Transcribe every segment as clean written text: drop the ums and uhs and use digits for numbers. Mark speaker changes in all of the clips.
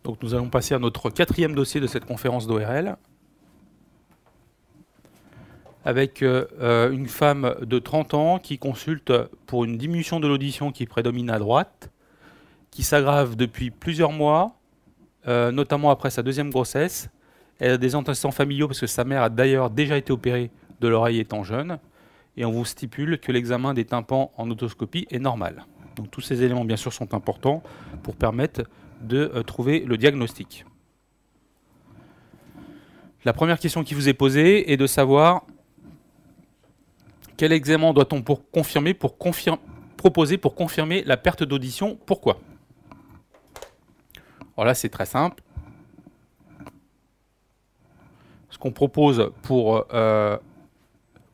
Speaker 1: Donc nous allons passer à notre quatrième dossier de cette conférence d'ORL, avec une femme de 30 ans qui consulte pour une diminution de l'audition qui prédomine à droite, qui s'aggrave depuis plusieurs mois, notamment après sa deuxième grossesse. Elle a des antécédents familiaux parce que sa mère a d'ailleurs déjà été opérée de l'oreille étant jeune, et on vous stipule que l'examen des tympans en otoscopie est normal. Donc tous ces éléments bien sûr sont importants pour permettre de trouver le diagnostic. La première question qui vous est posée est de savoir quel examen doit-on proposer pour confirmer la perte d'audition. Pourquoi? Alors là c'est très simple. Ce qu'on propose pour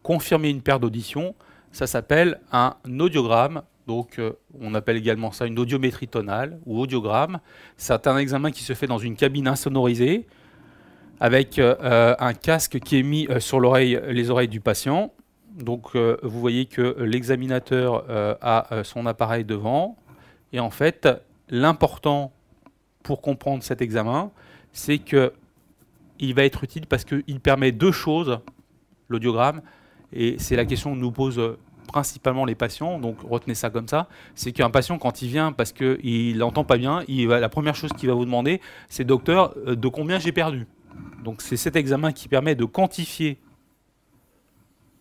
Speaker 1: confirmer une perte d'audition, ça s'appelle un audiogramme. Donc on appelle également ça une audiométrie tonale ou audiogramme. C'est un examen qui se fait dans une cabine insonorisée avec un casque qui est mis sur les oreilles du patient. Donc vous voyez que l'examinateur a son appareil devant. Et en fait, l'important pour comprendre cet examen, c'est qu'il va être utile parce qu'il permet deux choses, l'audiogramme, et c'est la question que nous posent principalement les patients, donc retenez ça comme ça, c'est qu'un patient quand il vient parce qu'il n'entend pas bien, la première chose qu'il va vous demander, c'est docteur, de combien j'ai perdu? Donc c'est cet examen qui permet de quantifier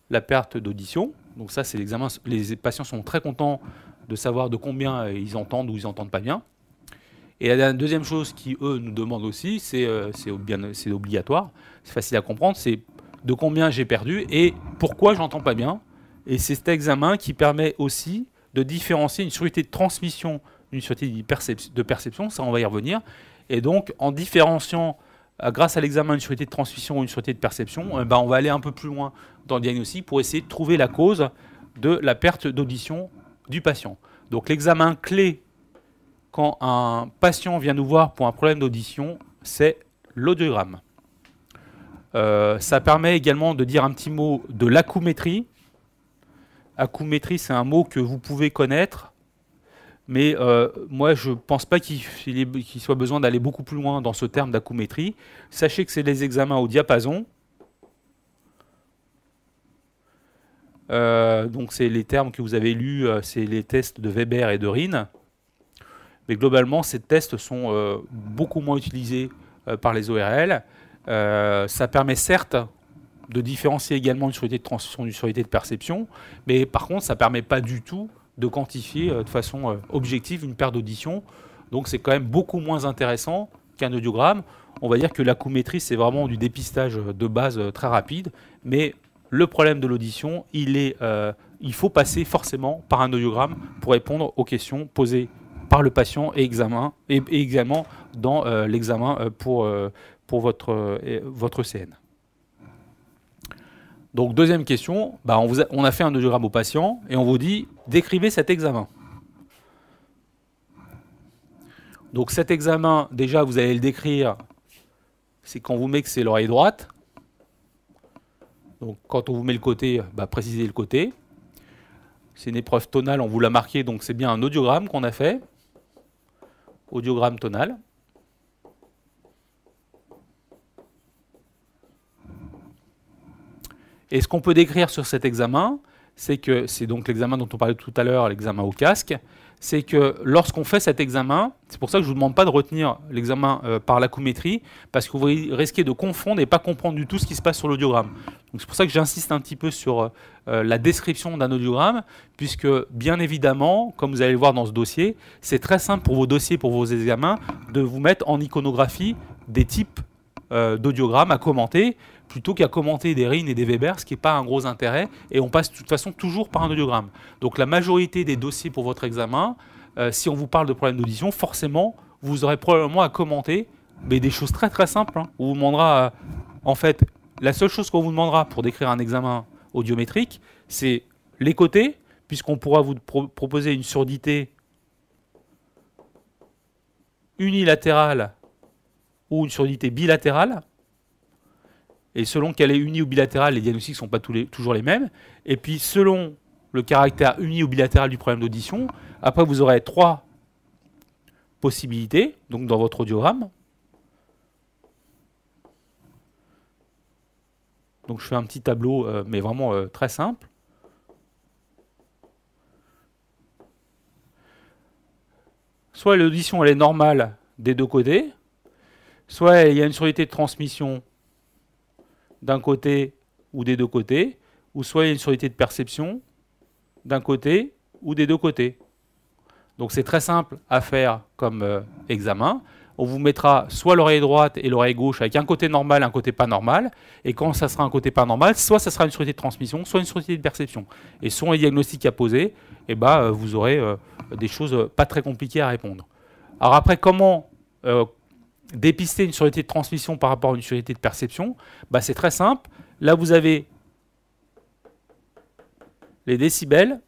Speaker 1: la perte d'audition. Donc ça c'est l'examen, les patients sont très contents de savoir de combien ils entendent ou ils n'entendent pas bien. Et la deuxième chose qui eux nous demandent aussi, c'est obligatoire, c'est facile à comprendre, c'est de combien j'ai perdu et pourquoi j'entends pas bien. Et c'est cet examen qui permet aussi de différencier une sûreté de transmission d'une sûreté de perception, ça on va y revenir. Et donc en différenciant, grâce à l'examen, une sûreté de transmission ou une sûreté de perception, on va aller un peu plus loin dans le diagnostic pour essayer de trouver la cause de la perte d'audition du patient. Donc l'examen clé quand un patient vient nous voir pour un problème d'audition, c'est l'audiogramme. Ça permet également de dire un petit mot de l'acoumétrie. Acoumétrie, c'est un mot que vous pouvez connaître, mais moi, je ne pense pas qu'il soit besoin d'aller beaucoup plus loin dans ce terme d'acoumétrie. Sachez que c'est les examens au diapason. Donc, c'est les termes que vous avez lus, c'est les tests de Weber et de Rhin. Mais globalement, ces tests sont beaucoup moins utilisés par les ORL. Ça permet certes de différencier également une sûreté de transmission d'une sûreté de perception, mais par contre, ça ne permet pas du tout de quantifier de façon objective une perte d'audition. Donc c'est quand même beaucoup moins intéressant qu'un audiogramme. On va dire que l'acoumétrie, c'est vraiment du dépistage de base très rapide, mais le problème de l'audition, il faut passer forcément par un audiogramme pour répondre aux questions posées par le patient et également dans l'examen pour votre CN. Donc deuxième question, on a fait un audiogramme au patient et on vous dit décrivez cet examen. Donc cet examen, déjà vous allez le décrire, c'est quand on vous met que c'est l'oreille droite. Donc quand on vous met le côté, précisez le côté. C'est une épreuve tonale, on vous l'a marqué, donc c'est bien un audiogramme qu'on a fait. Audiogramme tonal. Et ce qu'on peut décrire sur cet examen, c'est que, c'est donc l'examen dont on parlait tout à l'heure, l'examen au casque, c'est que lorsqu'on fait cet examen, c'est pour ça que je ne vous demande pas de retenir l'examen par l'acoumétrie, parce que vous risquez de confondre et pas comprendre du tout ce qui se passe sur l'audiogramme. Donc c'est pour ça que j'insiste un petit peu sur la description d'un audiogramme, puisque bien évidemment, comme vous allez le voir dans ce dossier, c'est très simple pour vos dossiers, pour vos examens, de vous mettre en iconographie des types d'audiogrammes à commenter, plutôt qu'à commenter des Rhin et des Weber, ce qui n'est pas un gros intérêt, et on passe de toute façon toujours par un audiogramme. Donc la majorité des dossiers pour votre examen, si on vous parle de problème d'audition, forcément, vous aurez probablement à commenter mais des choses très très simples. On vous demandera, en fait, la seule chose qu'on vous demandera pour décrire un examen audiométrique, c'est les côtés, puisqu'on pourra vous proposer une surdité unilatérale ou une surdité bilatérale. Et selon qu'elle est unie ou bilatérale, les diagnostics ne sont pas toujours les mêmes. Et puis selon le caractère uni ou bilatéral du problème d'audition, après vous aurez trois possibilités, donc dans votre audiogramme. Donc je fais un petit tableau, mais vraiment très simple. Soit l'audition elle est normale des deux côtés, soit il y a une surdité de transmission d'un côté ou des deux côtés, ou soit il y a une surdité de perception d'un côté ou des deux côtés. Donc c'est très simple à faire comme examen. On vous mettra soit l'oreille droite et l'oreille gauche avec un côté normal, un côté pas normal. Et quand ça sera un côté pas normal, soit ça sera une surdité de transmission, soit une surdité de perception. Et selon les diagnostics à poser, eh ben, vous aurez des choses pas très compliquées à répondre. Alors après, comment dépister une surdité de transmission par rapport à une surdité de perception? Bah, c'est très simple. Là, vous avez les décibels.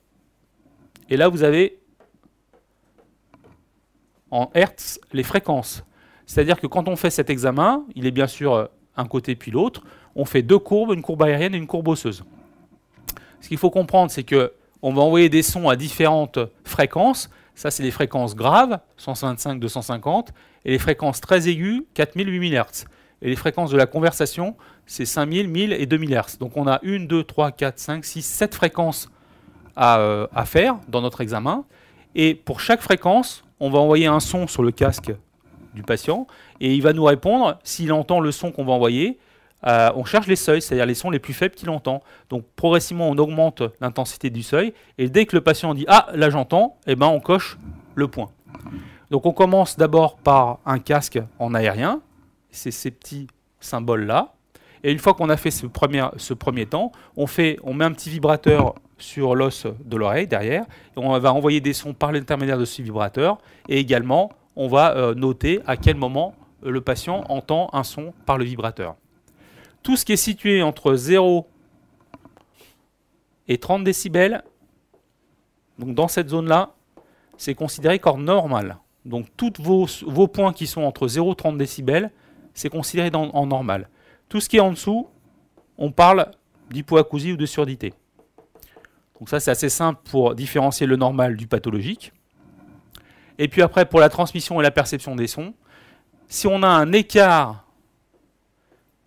Speaker 1: Et là, vous avez en hertz les fréquences. C'est-à-dire que quand on fait cet examen, il est bien sûr un côté puis l'autre, on fait deux courbes, une courbe aérienne et une courbe osseuse. Ce qu'il faut comprendre, c'est qu'on va envoyer des sons à différentes fréquences. Ça, c'est les fréquences graves, 125, 250, et les fréquences très aiguës, 4000, 8000 Hz. Et les fréquences de la conversation, c'est 5000, 1000 et 2000 Hz. Donc on a 1, 2, 3, 4, 5, 6, 7 fréquences à faire dans notre examen. Et pour chaque fréquence, on va envoyer un son sur le casque du patient et il va nous répondre s'il entend le son qu'on va envoyer. On cherche les seuils, c'est-à-dire les sons les plus faibles qu'il entend. Donc progressivement, on augmente l'intensité du seuil et dès que le patient dit « Ah, là j'entends », eh ben, on coche le point. Donc on commence d'abord par un casque en aérien, c'est ces petits symboles-là. Et une fois qu'on a fait ce premier temps, on met un petit vibrateur sur l'os de l'oreille derrière, et on va envoyer des sons par l'intermédiaire de ce vibrateur, et également on va noter à quel moment le patient entend un son par le vibrateur. Tout ce qui est situé entre 0 et 30 décibels, donc dans cette zone-là, c'est considéré comme normal. Donc tous vos points qui sont entre 0 et 30 décibels, c'est considéré en normal. Tout ce qui est en dessous, on parle d'hypoacousie ou de surdité. Donc ça, c'est assez simple pour différencier le normal du pathologique. Et puis après, pour la transmission et la perception des sons, si on a un écart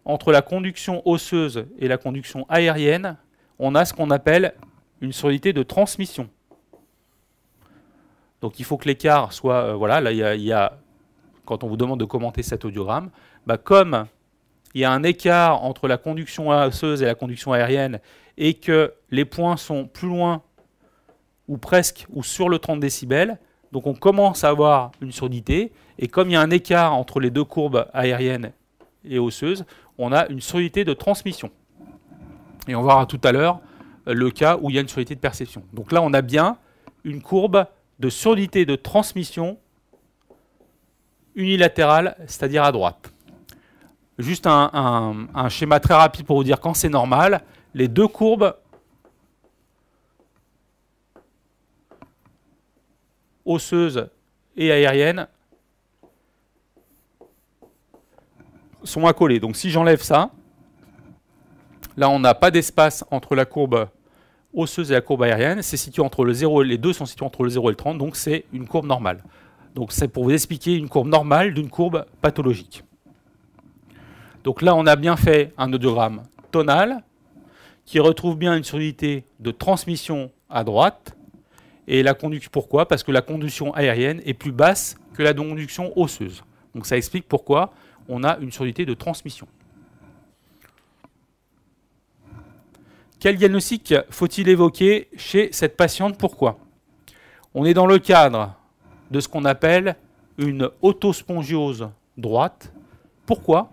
Speaker 1: entre la conduction osseuse et la conduction aérienne, on a ce qu'on appelle une surdité de transmission. Donc il faut que l'écart soit... voilà, là, il y a, quand on vous demande de commenter cet audiogramme, bah, comme il y a un écart entre la conduction osseuse et la conduction aérienne et que les points sont plus loin ou presque ou sur le 30 décibels, donc on commence à avoir une surdité. Et comme il y a un écart entre les deux courbes aériennes et osseuses, on a une surdité de transmission. Et on verra tout à l'heure le cas où il y a une surdité de perception. Donc là, on a bien une courbe de surdité de transmission unilatérale, c'est-à-dire à droite. Juste un schéma très rapide pour vous dire quand c'est normal. Les deux courbes osseuses et aériennes sont accolées. Donc si j'enlève ça, là on n'a pas d'espace entre la courbe osseuse et la courbe aérienne. C'est situé entre le 0 les deux sont situés entre le 0 et le 30, donc c'est une courbe normale. Donc c'est pour vous expliquer une courbe normale d'une courbe pathologique. Donc là, on a bien fait un audiogramme tonal qui retrouve bien une surdité de transmission à droite. Et la conduction, pourquoi? Parce que la conduction aérienne est plus basse que la conduction osseuse. Donc ça explique pourquoi on a une surdité de transmission. Quel diagnostic faut-il évoquer chez cette patiente? Pourquoi? On est dans le cadre de ce qu'on appelle une autospongiose droite. Pourquoi?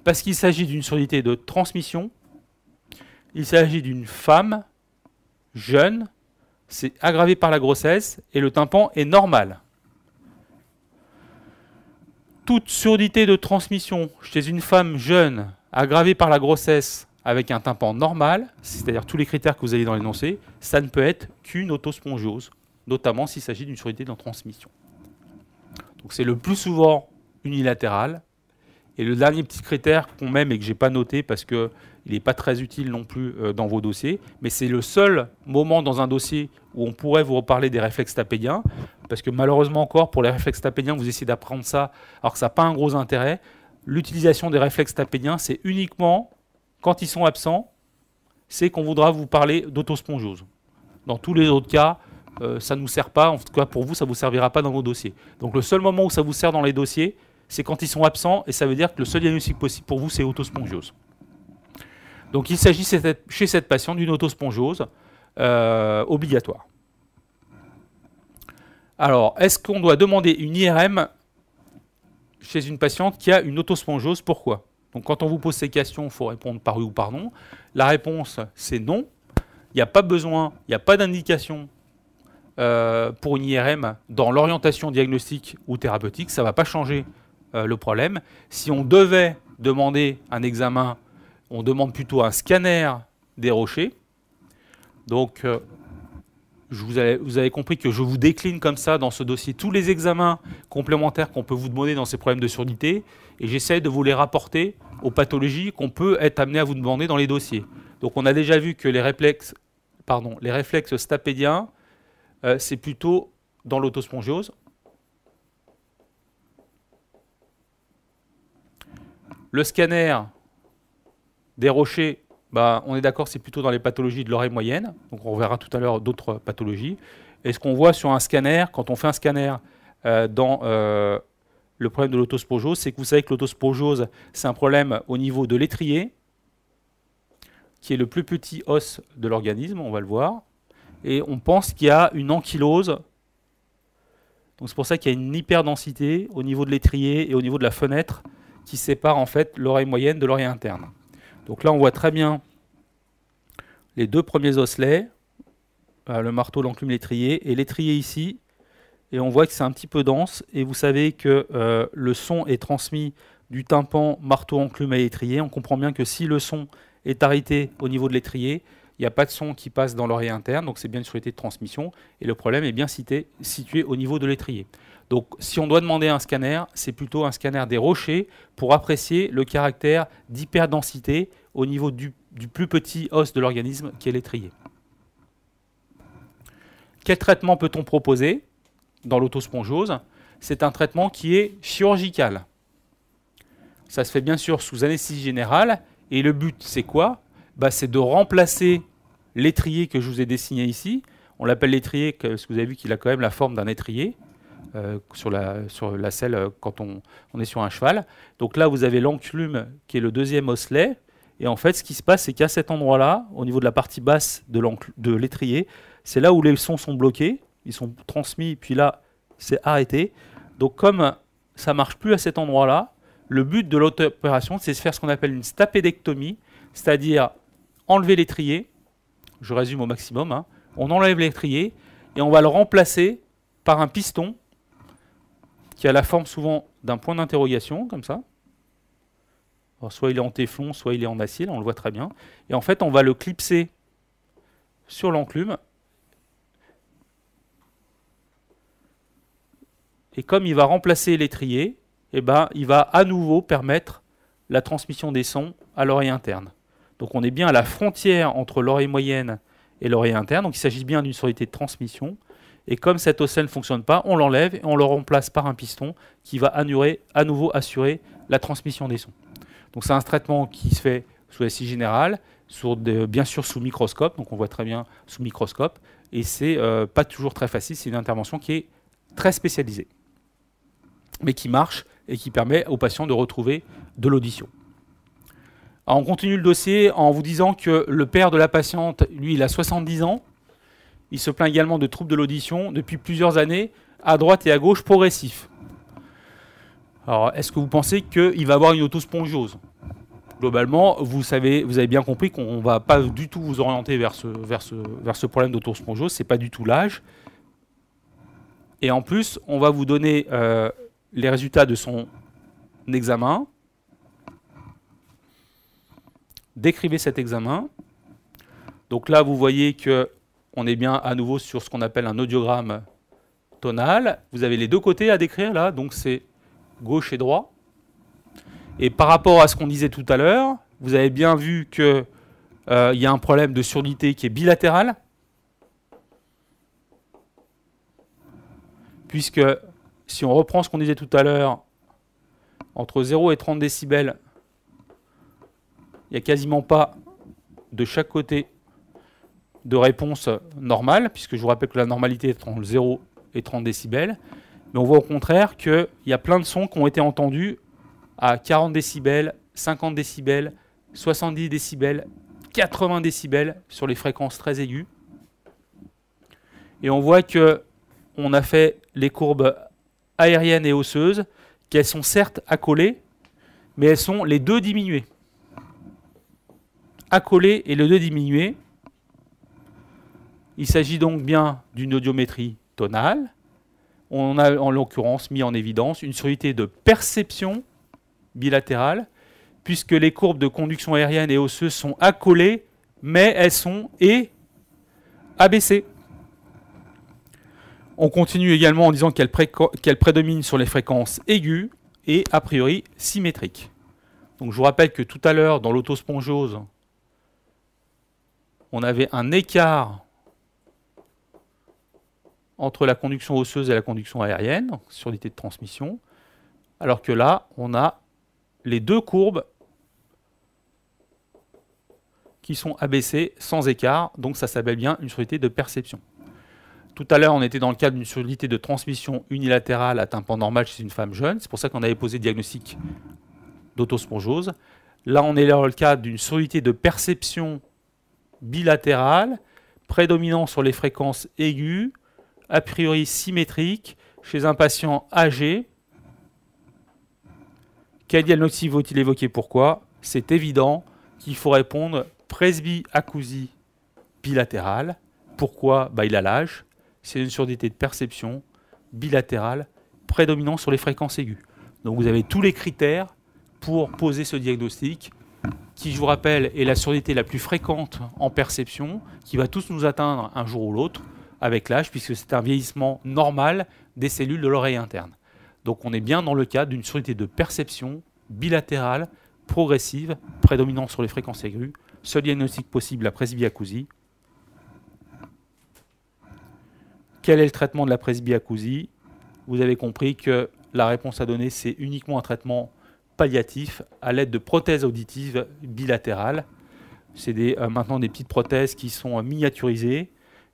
Speaker 1: Parce qu'il s'agit d'une surdité de transmission, il s'agit d'une femme jeune, c'est aggravé par la grossesse et le tympan est normal. Toute surdité de transmission chez une femme jeune aggravée par la grossesse avec un tympan normal, c'est-à-dire tous les critères que vous avez dans l'énoncé, ça ne peut être qu'une autospongiose, notamment s'il s'agit d'une surdité de transmission. Donc c'est le plus souvent unilatéral. Et le dernier petit critère qu'on met, mais que je n'ai pas noté parce qu'il n'est pas très utile non plus dans vos dossiers, mais c'est le seul moment dans un dossier où on pourrait vous reparler des réflexes tapédiens, parce que malheureusement encore, pour les réflexes tapédiens, vous essayez d'apprendre ça alors que ça n'a pas un gros intérêt. L'utilisation des réflexes tapédiens, c'est uniquement Quand ils sont absents, c'est qu'on voudra vous parler d'autospongiose. Dans tous les autres cas, ça ne nous sert pas. En tout cas, pour vous, ça ne vous servira pas dans vos dossiers. Donc le seul moment où ça vous sert dans les dossiers, c'est quand ils sont absents, et ça veut dire que le seul diagnostic possible pour vous, c'est autospongiose. Donc il s'agit chez cette patiente d'une autospongiose obligatoire. Alors, est-ce qu'on doit demander une IRM chez une patiente qui a une autospongiose? Pourquoi? Donc quand on vous pose ces questions, il faut répondre par oui ou par non. La réponse, c'est non. Il n'y a pas besoin, il n'y a pas d'indication pour une IRM dans l'orientation diagnostique ou thérapeutique. Ça ne va pas changer le problème. Si on devait demander un examen, on demande plutôt un scanner des rochers. Donc, vous avez compris que je vous décline comme ça dans ce dossier tous les examens complémentaires qu'on peut vous demander dans ces problèmes de surdité, et j'essaie de vous les rapporter aux pathologies qu'on peut être amené à vous demander dans les dossiers. Donc on a déjà vu que les réflexes stapédiens, c'est plutôt dans l'autospongiose. Le scanner des rochers, on est d'accord, c'est plutôt dans les pathologies de l'oreille moyenne. Donc on verra tout à l'heure d'autres pathologies. Et ce qu'on voit sur un scanner, quand on fait un scanner dans le problème de l'autospongiose, c'est que vous savez que l'autospongiose, c'est un problème au niveau de l'étrier, qui est le plus petit os de l'organisme, on va le voir. Et on pense qu'il y a une ankylose. Donc c'est pour ça qu'il y a une hyperdensité au niveau de l'étrier et au niveau de la fenêtre qui sépare en fait l'oreille moyenne de l'oreille interne. Donc là, on voit très bien les deux premiers osselets, le marteau, l'enclume, l'étrier, et l'étrier ici. Et on voit que c'est un petit peu dense. Et vous savez que le son est transmis du tympan, marteau, enclume à l'étrier. On comprend bien que si le son est arrêté au niveau de l'étrier, il n'y a pas de son qui passe dans l'oreille interne. Donc c'est bien une surdité de transmission. Et le problème est bien situé au niveau de l'étrier. Donc si on doit demander un scanner, c'est plutôt un scanner des rochers pour apprécier le caractère d'hyperdensité au niveau du plus petit os de l'organisme qui est l'étrier. Quel traitement peut-on proposer dans l'autospongiose? C'est un traitement qui est chirurgical. Ça se fait bien sûr sous anesthésie générale. Et le but, c'est quoi? C'est de remplacer l'étrier que je vous ai dessiné ici. On l'appelle l'étrier parce que vous avez vu qu'il a quand même la forme d'un étrier. Sur la selle quand on est sur un cheval. Donc là, vous avez l'enclume qui est le deuxième osselet. Et en fait, ce qui se passe, c'est qu'à cet endroit-là, au niveau de la partie basse de l'étrier, c'est là où les sons sont bloqués. Ils sont transmis, puis là, c'est arrêté. Donc comme ça ne marche plus à cet endroit-là, le but de l'opération, c'est de faire ce qu'on appelle une stapédectomie, c'est-à-dire enlever l'étrier. Je résume au maximum. Hein. On enlève l'étrier et on va le remplacer par un piston qui a la forme souvent d'un point d'interrogation, comme ça. Alors, soit il est en téflon, soit il est en acier, là on le voit très bien. Et en fait, on va le clipser sur l'enclume. Et comme il va remplacer l'étrier, il va à nouveau permettre la transmission des sons à l'oreille interne. Donc on est bien à la frontière entre l'oreille moyenne et l'oreille interne. Donc il s'agit bien d'une surdité de transmission. Et comme cet osselet ne fonctionne pas, on l'enlève et on le remplace par un piston qui va à nouveau assurer la transmission des sons. Donc c'est un traitement qui se fait sous anesthésie générale, bien sûr sous microscope, donc on voit très bien sous microscope, et c'est pas toujours très facile, c'est une intervention qui est très spécialisée, mais qui marche et qui permet aux patients de retrouver de l'audition. On continue le dossier en vous disant que le père de la patiente, lui, il a 70 ans. Il se plaint également de troubles de l'audition depuis plusieurs années, à droite et à gauche, progressifs. Alors, est-ce que vous pensez qu'il va avoir une autospongiose? Globalement, vous avez bien compris qu'on ne va pas du tout vous orienter vers ce problème d'autospongiose. Ce n'est pas du tout l'âge. Et en plus, on va vous donner les résultats de son examen. Décrivez cet examen. Donc là, vous voyez qu'on est bien à nouveau sur ce qu'on appelle un audiogramme tonal. Vous avez les deux côtés à décrire là, donc c'est gauche et droit. Et par rapport à ce qu'on disait tout à l'heure, vous avez bien vu qu'il y a un problème de surdité qui est bilatéral. Puisque si on reprend ce qu'on disait tout à l'heure, entre 0 et 30 décibels, il n'y a quasiment pas de chaque côté de réponse normale, puisque je vous rappelle que la normalité est entre 0 et 30 décibels. Mais on voit au contraire qu'il y a plein de sons qui ont été entendus à 40 décibels, 50 décibels, 70 décibels, 80 décibels sur les fréquences très aiguës. Et on voit qu'on a fait les courbes aériennes et osseuses, qu'elles sont certes accolées, mais elles sont les deux diminuées. Accolées et les deux diminuées. Il s'agit donc bien d'une audiométrie tonale. On a en l'occurrence mis en évidence une surdité de perception bilatérale, puisque les courbes de conduction aérienne et osseuse sont accolées, mais elles sont abaissées. On continue également en disant qu'elles prédominent sur les fréquences aiguës et a priori symétriques. Donc je vous rappelle que tout à l'heure, dans l'autospongiose, on avait un écart entre la conduction osseuse et la conduction aérienne, surdité de transmission, alors que là, on a les deux courbes qui sont abaissées sans écart, donc ça s'appelle bien une surdité de perception. Tout à l'heure, on était dans le cadre d'une surdité de transmission unilatérale à tympan normal chez une femme jeune, c'est pour ça qu'on avait posé le diagnostic d'autospongiose. Là, on est dans le cadre d'une surdité de perception bilatérale, prédominant sur les fréquences aiguës, a priori symétrique, chez un patient âgé. Quel diagnostic faut-il évoquer? Pourquoi? C'est évident qu'il faut répondre presbyacousie bilatérale. Pourquoi? Il a l'âge. C'est une surdité de perception bilatérale prédominant sur les fréquences aiguës. Donc vous avez tous les critères pour poser ce diagnostic, qui, je vous rappelle, est la surdité la plus fréquente en perception, qui va tous nous atteindre un jour ou l'autre avec l'âge, puisque c'est un vieillissement normal des cellules de l'oreille interne. Donc on est bien dans le cadre d'une surdité de perception bilatérale, progressive, prédominant sur les fréquences aiguës. Seul diagnostic possible, la presbyacousie. Quel est le traitement de la presbyacousie? Vous avez compris que la réponse à donner, c'est uniquement un traitement palliatif à l'aide de prothèses auditives bilatérales. C'est maintenant des petites prothèses qui sont miniaturisées,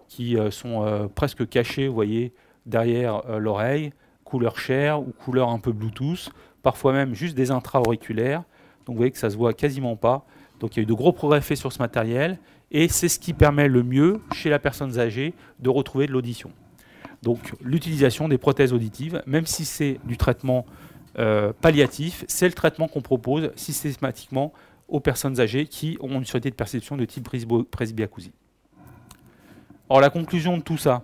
Speaker 1: qui sont presque cachées, vous voyez, derrière l'oreille, couleur chair ou couleur un peu Bluetooth, parfois même juste des intra-auriculaires. Donc vous voyez que ça ne se voit quasiment pas. Donc il y a eu de gros progrès faits sur ce matériel, et c'est ce qui permet le mieux, chez la personne âgée, de retrouver de l'audition. Donc l'utilisation des prothèses auditives, même si c'est du traitement palliatif, c'est le traitement qu'on propose systématiquement aux personnes âgées qui ont une surdité de perception de type presbyacousie. Alors la conclusion de tout ça,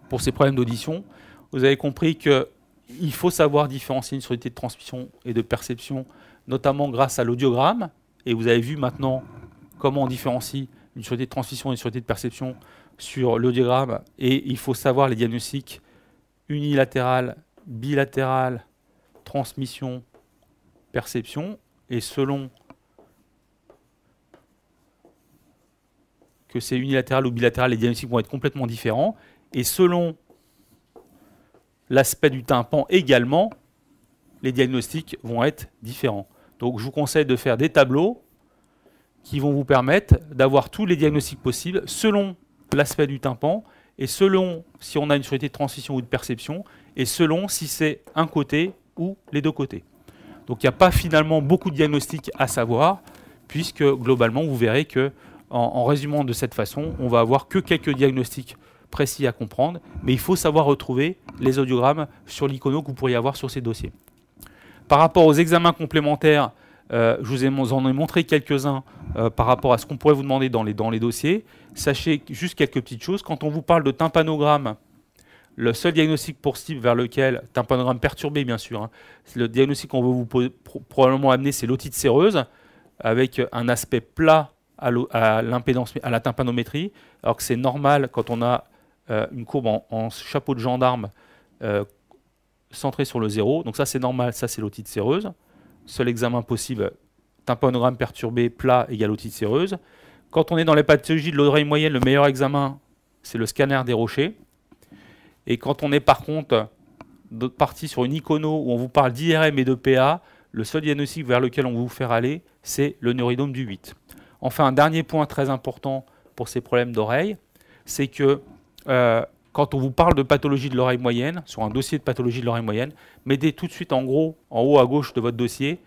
Speaker 1: pour ces problèmes d'audition, vous avez compris qu'il faut savoir différencier une surdité de transmission et de perception, notamment grâce à l'audiogramme, et vous avez vu maintenant comment on différencie une surdité de transmission et une surdité de perception sur l'audiogramme, et il faut savoir les diagnostics unilatéral, bilatéral, transmission, perception, et selon que c'est unilatéral ou bilatéral, les diagnostics vont être complètement différents, et selon l'aspect du tympan également, les diagnostics vont être différents. Donc je vous conseille de faire des tableaux qui vont vous permettre d'avoir tous les diagnostics possibles selon l'aspect du tympan, et selon si on a une surdité de transmission ou de perception, et selon si c'est un côté ou les deux côtés. Donc il n'y a pas finalement beaucoup de diagnostics à savoir, puisque globalement vous verrez que en résumant de cette façon, on va avoir que quelques diagnostics précis à comprendre, mais il faut savoir retrouver les audiogrammes sur l'icono que vous pourriez avoir sur ces dossiers. Par rapport aux examens complémentaires, je vous en ai montré quelques-uns par rapport à ce qu'on pourrait vous demander dans les dossiers. Sachez juste quelques petites choses. Quand on vous parle de tympanogramme, le seul diagnostic possible vers lequel, tympanogramme perturbé bien sûr, hein, le diagnostic qu'on veut vous probablement amener, c'est l'otite séreuse, avec un aspect plat à l'impédance, à la tympanométrie, alors que c'est normal quand on a une courbe en chapeau de gendarme centrée sur le 0. Donc ça c'est normal, ça c'est l'otite séreuse. Seul examen possible, tympanogramme perturbé, plat égale otite séreuse. Quand on est dans les pathologies de l'oreille moyenne, le meilleur examen, c'est le scanner des rochers. Et quand on est par contre parti sur une icono où on vous parle d'IRM et de PA, le seul diagnostic vers lequel on va vous faire aller, c'est le neuridome du 8. Enfin, un dernier point très important pour ces problèmes d'oreille, c'est que quand on vous parle de pathologie de l'oreille moyenne, sur un dossier de pathologie de l'oreille moyenne, mettez tout de suite en gros, en haut à gauche de votre dossier,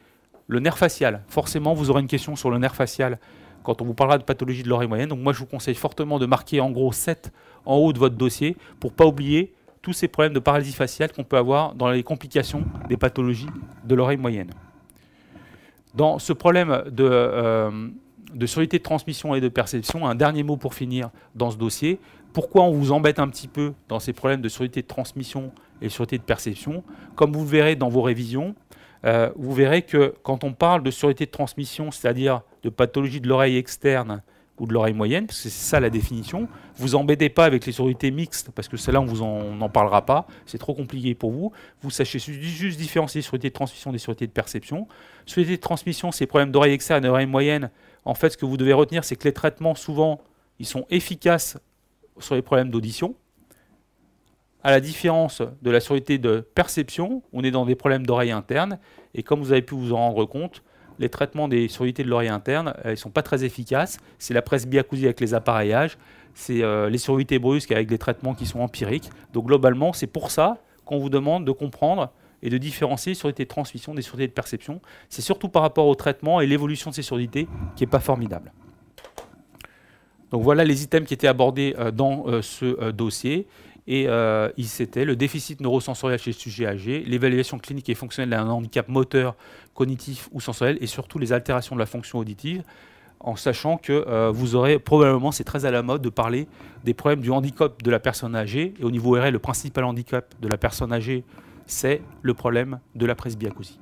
Speaker 1: le nerf facial. Forcément, vous aurez une question sur le nerf facial quand on vous parlera de pathologie de l'oreille moyenne. Donc moi, je vous conseille fortement de marquer en gros 7 en haut de votre dossier pour ne pas oublier tous ces problèmes de paralysie faciale qu'on peut avoir dans les complications des pathologies de l'oreille moyenne. Dans ce problème de surdité de transmission et de perception, un dernier mot pour finir dans ce dossier. Pourquoi on vous embête un petit peu dans ces problèmes de surdité de transmission et de surdité de perception? Comme vous le verrez dans vos révisions, vous verrez que quand on parle de surdité de transmission, c'est-à-dire de pathologie de l'oreille externe ou de l'oreille moyenne, parce que c'est ça la définition, vous embêtez pas avec les surdités mixtes, parce que celle-là, on n'en parlera pas, c'est trop compliqué pour vous. Vous sachez juste différencier les surdités de transmission des surdités de perception. Surdité de transmission, c'est problèmes d'oreille externe et d'oreille moyenne. En fait, ce que vous devez retenir, c'est que les traitements, souvent, ils sont efficaces sur les problèmes d'audition. À la différence de la surdité de perception, on est dans des problèmes d'oreille interne. Et comme vous avez pu vous en rendre compte, les traitements des surdités de l'oreille interne, ils ne sont pas très efficaces. C'est la presbyacousie avec les appareillages, c'est les surdités brusques avec des traitements qui sont empiriques. Donc globalement, c'est pour ça qu'on vous demande de comprendre et de différencier les surdités de transmission des surdités de perception. C'est surtout par rapport au traitement et l'évolution de ces surdités qui n'est pas formidable. Donc voilà les items qui étaient abordés dans ce dossier. Et c'était le déficit neurosensoriel chez le sujet âgé, l'évaluation clinique et fonctionnelle d'un handicap moteur, cognitif ou sensoriel, et surtout les altérations de la fonction auditive, en sachant que vous aurez probablement, c'est très à la mode, de parler des problèmes du handicap de la personne âgée. Et au niveau ORL, le principal handicap de la personne âgée, c'est le problème de la presbyacousie.